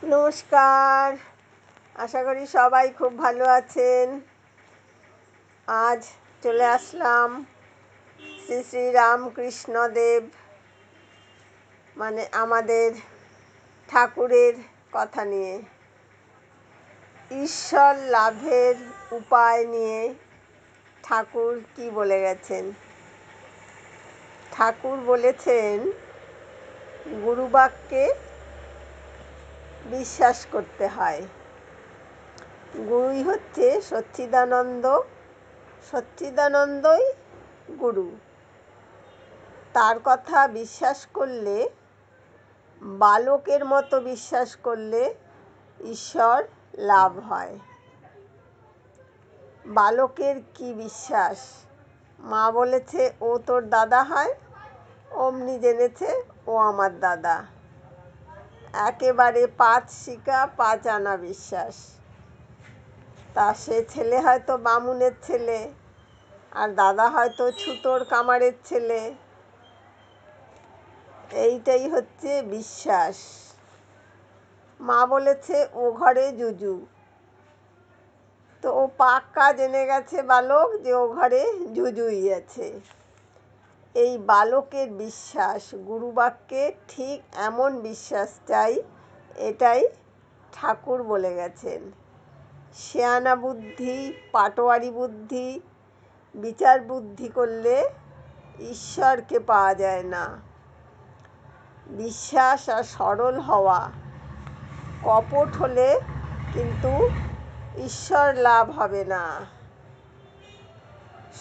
নমস্কার। আশা করি সবাই খুব ভালো আছেন। আজ চলে আসলাম শ্রী শ্রী রামকৃষ্ণদেব মানে আমাদের ঠাকুরের কথা নিয়ে, ঈশ্বর লাভের উপায় নিয়ে ঠাকুর কি বলে গেছেন। ঠাকুর বলেছেন, গুরুবাক্যে বিশ্বাস করতে হয়। গুরুই হচ্ছে সচ্চিদানন্দ, সচ্চিদানন্দই গুরু। তার কথা বিশ্বাস করলে, বালকের মতো বিশ্বাস করলে ঈশ্বর লাভ হয়। বালকের কি বিশ্বাস? মা বলেছে ও তোর দাদা হয়, অমনি জেনেছে ও আমার দাদা। একেবারে 5 শিকা 5 আনা বিশ্বাস। তা সে ছেলে হয়তো বামুনের ছেলে, আর দাদা হয়তো ছুতোর কামারের ছেলে। এইটাই হচ্ছে বিশ্বাস। মা বলেছে ও ঘরে জুজু, তো ও পাক্কা জেনে গেছে বালক যে ও ঘরে জুজুই আছে। এই বালকের বিশ্বাস, গুরুবাক্যে ঠিক এমন বিশ্বাস চাই, এটাই ঠাকুর বলে গেছেন। শেয়ানা বুদ্ধি, পাটোয়ারি বুদ্ধি, বিচার বুদ্ধি করলে ঈশ্বরকে পাওয়া যায় না। বিশ্বাস আর সরল হওয়া, কপট হলে কিন্তু ঈশ্বর লাভ হবে না।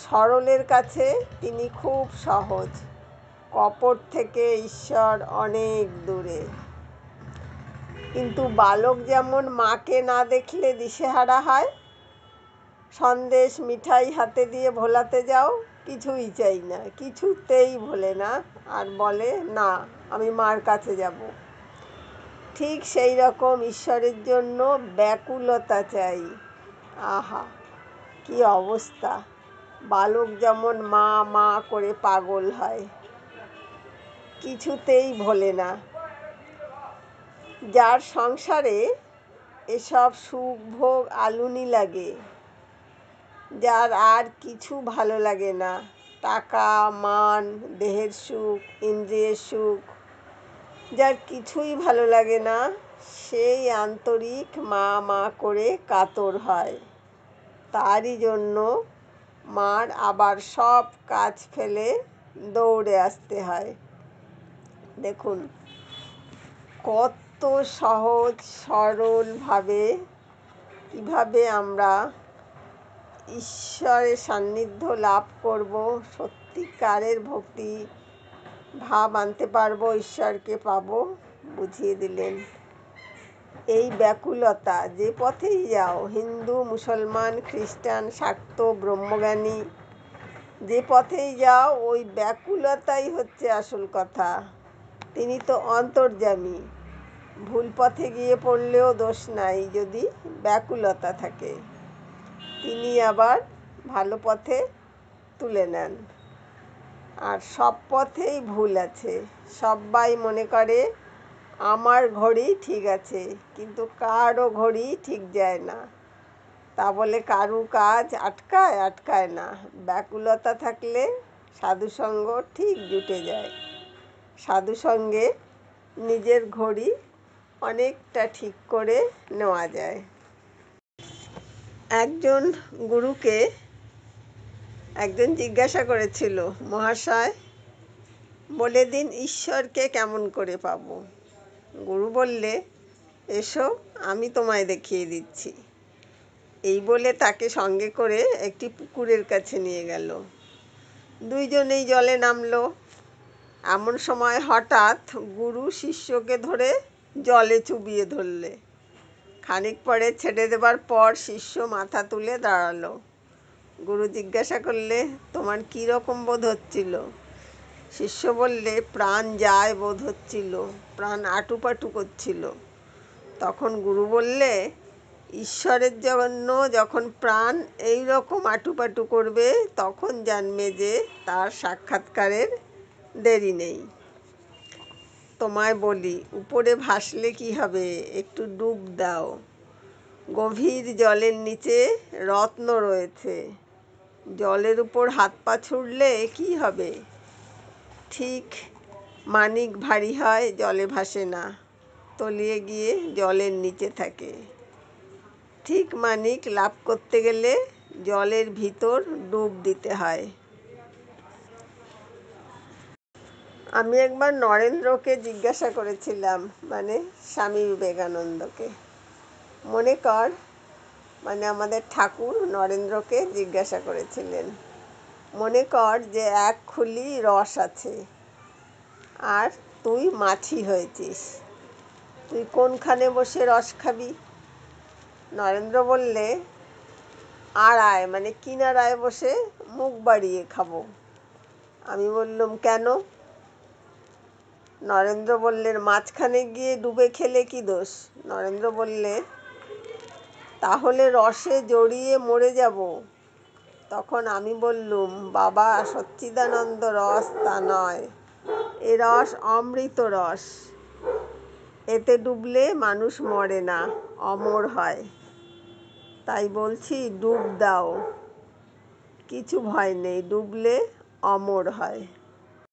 সরলের কাছে তিনি খুব সহজ, কপট থেকে ঈশ্বর অনেক দূরে। কিন্তু বালক যেমন মাকে না দেখলে দিশেহারা হয়, সন্দেশ মিঠাই হাতে দিয়ে ভোলাতে যাও, কিছুই চাই না, কিছুতেই ভোলে না, আর বলে না আমি মার কাছে যাব। ঠিক সেই রকম ঈশ্বরের জন্য ব্যাকুলতা চাই। আহা কি অবস্থা! বালক যেমন মা মা করে পাগল হয়, কিছুতেই ভোলে না। যার সংসারে এসব সুখ ভোগ আলুনি লাগে, যার আর কিছু ভালো লাগে না, টাকা মান দেহের সুখ ইন্দ্রিয়ের সুখ, যার কিছুই ভালো লাগে না, সেই আন্তরিক মা মা করে কাতর হয়। তারই জন্য মার আবার সব কাজ ফেলে দৌড়ে আসতে হয়। দেখুন কত সহজ সরলভাবে কিভাবে আমরা ঈশ্বরের সান্নিধ্য লাভ করব, সত্যিকারের ভক্তি ভাব আনতে পারবো, ঈশ্বরকে পাবো, বুঝিয়ে দিলেন। এই ব্যাকুলতা যে পথেই যাও, হিন্দু মুসলমান খ্রিস্টান শাক্ত ব্রহ্মজ্ঞানী, যে পথেই যাও ওই ব্যাকুলতাই হচ্ছে আসল কথা। তিনি তো অন্তর্যামী, ভুল পথে গিয়ে পড়লেও দোষ নাই যদি ব্যাকুলতা থাকে। তিনি আবার ভালো পথে তুলে নেন। আর সব পথেই ভুল আছে। সবাই মনে করে আমার ঘড়ি ঠিক আছে, কিন্তু কারও ঘড়ি ঠিক যায় না। তা বলে কারু কাজ আটকায় না। ব্যাকুলতা থাকলে সাধুসঙ্গ ঠিক জুটে যায়। সাধুসঙ্গে নিজের ঘড়ি অনেকটা ঠিক করে নেওয়া যায়। একজন গুরুকে একজন জিজ্ঞাসা করেছিল, মহাশয় বলে দিন ঈশ্বরকে কেমন করে পাবো। গুরু বললে, এসো আমি তোমায় দেখিয়ে দিচ্ছি। এই বলে তাকে সঙ্গে করে একটি পুকুরের কাছে নিয়ে গেল। দুইজনেই জলে নামলো। এমন সময় হঠাৎ গুরু শিষ্যকে ধরে জলে চুবিয়ে ধরলে। খানিক পরে ছেড়ে দেবার পর শিষ্য মাথা তুলে দাঁড়ালো। গুরু জিজ্ঞাসা করলে, তোমার কী রকম বোধ হচ্ছিল? শিষ্য বললে, প্রাণ যায় বোধ হচ্ছিল, প্রাণ আটুপাটু করছিল। তখন গুরু বললে, ঈশ্বরের জন্য যখন প্রাণ এই রকম আটুপাটু করবে, তখন জানবে যে তার সাক্ষাৎকারের দেরি নেই। তোমায় বলি, উপরে ভাসলে কি হবে, একটু ডুব দাও। গভীর জলের নিচে রত্ন রয়েছে, জলের উপর হাত পা ছুড়লে কি হবে? ঠিক মানিক ভারী হয়, জলে ভাসে না, তলিয়ে গিয়ে জলের নিচে থাকে। ঠিক মানিক লাভ করতে গেলে জলের ভিতর ডুব দিতে হয়। আমি একবার নরেন্দ্রকে জিজ্ঞাসা করেছিলাম, মানে স্বামী বিবেকানন্দকে, মনে কর, মানে আমাদের ঠাকুর নরেন্দ্রকে জিজ্ঞাসা করেছিলেন, মনে কর যে এক খুলি রস আছে আর তুই মাছি হয়েছিস, তুই কোনখানে বসে রস খাবি? নরেন্দ্র বললে, আড়ায়, মানে কিনারায় বসে মুখ বাড়িয়ে খাবো। আমি বললাম, কেন? নরেন্দ্র বললেন, মাঝখানে গিয়ে ডুবে খেলে কি দোষ? নরেন্দ্র বললে, তাহলে রসে জড়িয়ে মরে যাব। তখন আমি বললুম, বাবা, সচ্চিদানন্দ রস তা নয়, এ রস অমৃত রস, এতে ডুবলে মানুষ মরে না, অমর হয়। তাই বলছি ডুব দাও, কিছু ভয় নেই, ডুবলে অমর হয়।